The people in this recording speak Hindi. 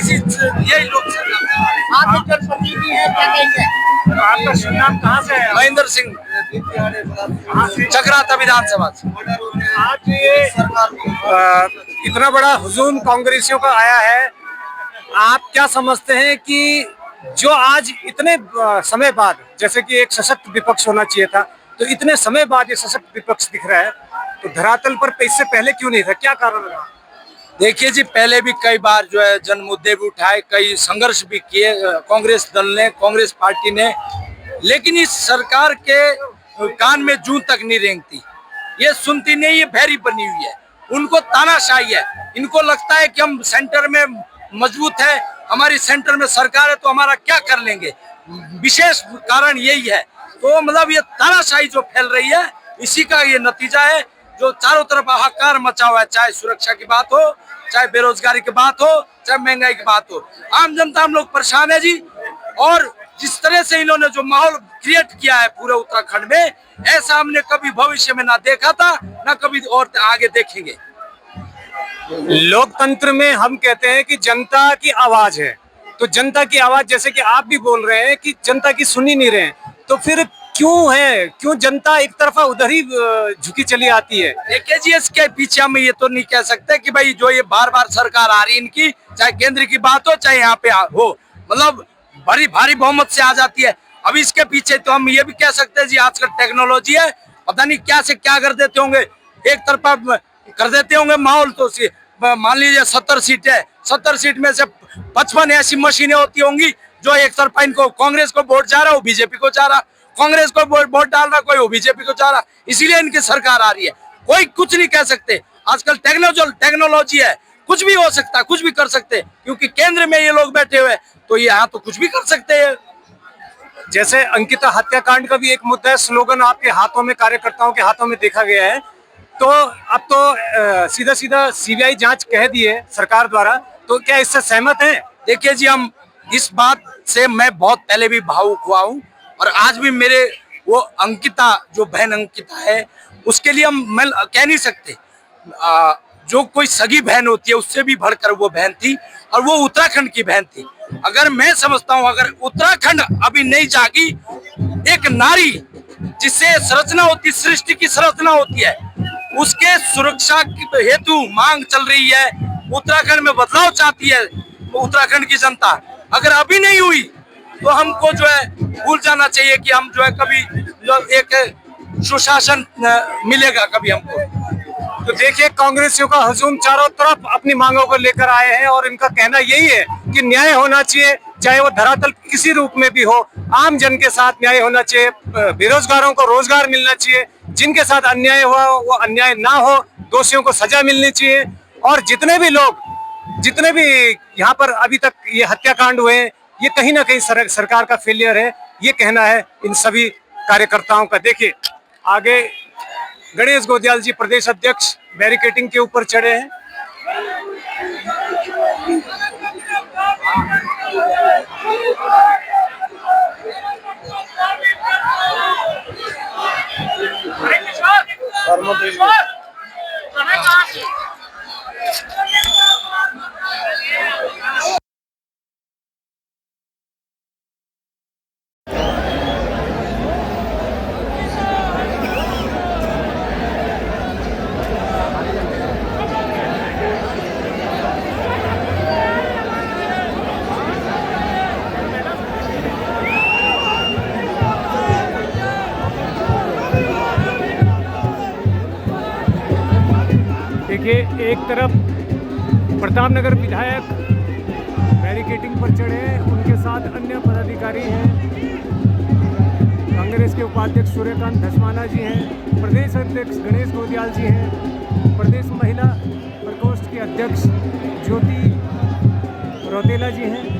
यही लोग आप एक जनप्रतिनिधि हैं, क्या कहेंगे? आपका शुभ नाम कहाँ से है? महेंद्र सिंह, चक्राता विधानसभा से। आज ये इतना बड़ा हुजूम कांग्रेसियों का आया है, आप क्या समझते हैं कि जो आज इतने समय बाद, जैसे कि एक सशक्त विपक्ष होना चाहिए था, तो इतने समय बाद ये सशक्त विपक्ष दिख रहा है, तो धरातल पर इससे पहले क्यों नहीं था, क्या कारण रहा? देखिए जी, पहले भी कई बार जो है जन मुद्दे भी उठाए, कई संघर्ष भी किए कांग्रेस दल ने, कांग्रेस पार्टी ने, लेकिन इस सरकार के कान में जूं तक नहीं रेंगती, ये सुनती नहीं, ये भैरी बनी हुई है, उनको तानाशाही है, इनको लगता है कि हम सेंटर में मजबूत है, हमारी सेंटर में सरकार है तो हमारा क्या कर लेंगे, विशेष कारण यही है। तो मतलब ये तानाशाही जो फैल रही है, इसी का ये नतीजा है जो चारों तरफ हाहाकार मचा हुआ है, चाहे सुरक्षा की बात हो, चाहे बेरोजगारी की बात हो, चाहे महंगाई की बात हो, आम जनता हम लोग परेशान है जी। और जिस तरह से इन्होंने जो माहौल क्रिएट किया है पूरे उत्तराखंड में, ऐसा हमने कभी भविष्य में ना देखा था, ना कभी और आगे देखेंगे। लोकतंत्र में हम कहते हैं कि जनता की आवाज है, तो जनता की आवाज, जैसे कि आप भी बोल रहे हैं कि जनता की सुनी नहीं रहे हैं, तो फिर क्यों जनता एक तरफा उधर ही झुकी चली आती है? देखिए जी, इसके पीछे हम ये तो नहीं कह सकते कि भाई जो ये बार बार सरकार आ रही है इनकी, चाहे केंद्र की बात हो चाहे यहाँ पे हो, मतलब बड़ी भारी बहुमत से आ जाती है। अभी इसके पीछे तो हम ये भी कह सकते हैं जी, आजकल टेक्नोलॉजी है, पता नहीं क्या से क्या कर देते होंगे, एक तरफा कर देते होंगे माहौल। तो मान लीजिए 70 सीट है, 70 सीट में से 55 ऐसी मशीनें होती होंगी जो एक तरफा इनको कांग्रेस को वोट जा रहा, वो बीजेपी को जा रहा, कांग्रेस को वोट डाल रहा, कोई वो बीजेपी को जा रहा, इसीलिए इनकी सरकार आ रही है। कोई कुछ नहीं कह सकते, आजकल टेक्नोलॉजी है, कुछ भी हो सकता है, कुछ भी कर सकते, क्योंकि केंद्र में ये लोग बैठे हुए, तो यहाँ तो कुछ भी कर सकते हैं। जैसे अंकिता हत्याकांड का भी एक मुद्दा है, स्लोगन आपके हाथों में, कार्यकर्ताओं के हाथों में देखा गया है, तो अब तो सीधा सीधा सीबीआई जांच कह दी है सरकार द्वारा, तो क्या इससे सहमत हैं? देखिए जी, हम इस बात से मैं बहुत पहले भी भावुक हुआ हूँ, और आज भी मेरे वो अंकिता, जो बहन अंकिता है, उसके लिए हम मैं कह नहीं सकते, जो कोई सगी बहन होती है उससे भी बढ़कर वो बहन थी, और वो उत्तराखंड की बहन थी। अगर मैं समझता हूँ, अगर उत्तराखंड अभी नहीं जागी, एक नारी जिससे संरचना होती, सृष्टि की संरचना होती है, उसके सुरक्षा की हेतु मांग चल रही है, उत्तराखंड में बदलाव चाहती है उत्तराखंड की जनता। अगर अभी नहीं हुई तो हमको जो है भूल जाना चाहिए कि हम जो है कभी जो एक सुशासन मिलेगा कभी हमको। तो देखिए, कांग्रेसियों का हजूम चारों तरफ अपनी मांगों को लेकर आए हैं, और इनका कहना यही है कि न्याय होना चाहिए, चाहे वो धरातल किसी रूप में भी हो, आम जन के साथ न्याय होना चाहिए, बेरोजगारों को रोजगार मिलना चाहिए, जिनके साथ अन्याय हुआ वो अन्याय ना हो, दोषियों को सजा मिलनी चाहिए, और जितने भी यहाँ पर अभी तक ये हत्याकांड हुए हैं, ये कहीं ना कहीं सरकार का फेलियर है, ये कहना है इन सभी कार्यकर्ताओं का। देखिए आगे गणेश गोदियाल जी, प्रदेश अध्यक्ष, बैरिकेडिंग के ऊपर चढ़े हैं। देखिए, एक तरफ प्रतापनगर विधायक बैरिकेडिंग पर चढ़े हैं, उनके साथ अन्य पदाधिकारी हैं, कांग्रेस के उपाध्यक्ष सूर्यकांत धस्माना जी हैं, प्रदेश अध्यक्ष गणेश गोदियाल जी हैं, प्रदेश महिला प्रकोष्ठ के अध्यक्ष ज्योति रौतेला जी हैं,